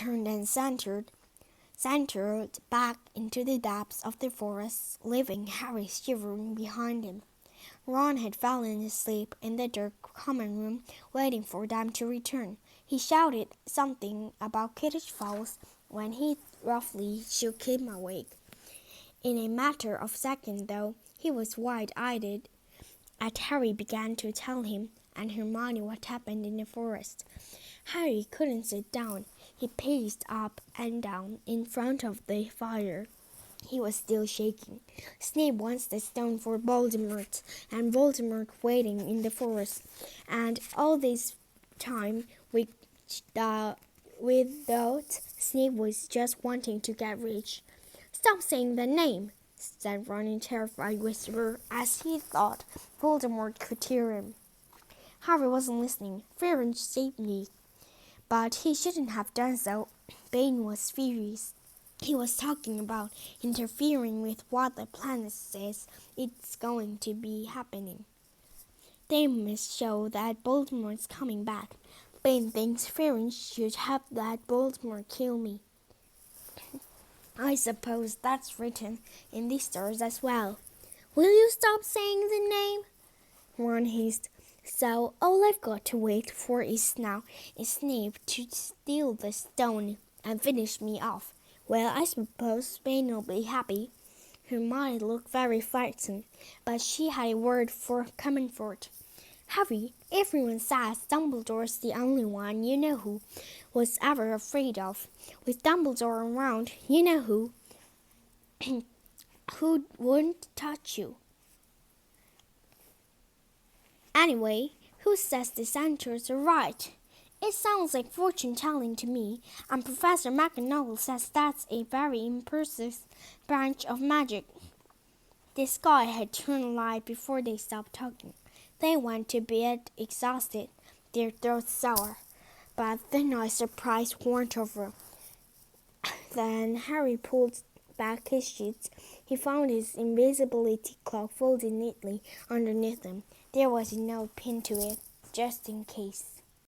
turned and centered back into the depths of the forest, leaving Harry shivering behind him. Ron had fallen asleep in the dark common room, waiting for them to return. He shouted something about cottage fowls when he roughly shook him awake. In a matter of seconds, though, he was wide-eyed as Harry began to tell him and Hermione what happened in the forest. Harry couldn't sit down. He paced up and down in front of the fire. He was still shaking. Snape wants the stone for Voldemort, and Voldemort waiting in the forest. And all this time, without Snape was just wanting to get rich. "Stop saying the name," said Ron in a terrified whisper, as he thought Voldemort could hear him. Harry wasn't listening. Fearing saved me. But he shouldn't have done so. Bane was furious. He was talking about interfering with what the planet says it's going to be happening. They must show that Voldemort's coming back. Bane thinks Fearing should have let Voldemort kill me. I suppose that's written in the stars as well. Will you stop saying the name? Ron hissed. So all I've got to wait for is Snape to steal the stone and finish me off. Well, I suppose Bane will be happy. Hermione looked very frightened, but she had a word for comfort. Harry, everyone says Dumbledore's the only one you know who was ever afraid of. With Dumbledore around, you know who wouldn't touch you. Anyway, who says the centaurs are right? It sounds like fortune-telling to me, and Professor McGonagall says that's a very impressive branch of magic. The sky had turned light before they stopped talking. They went to bed exhausted, their throats sore, but the night surprise warned over. Then Harry pulled back his sheets. He found his invisibility cloak folded neatly underneath him. There was a note pinned to it, just in case.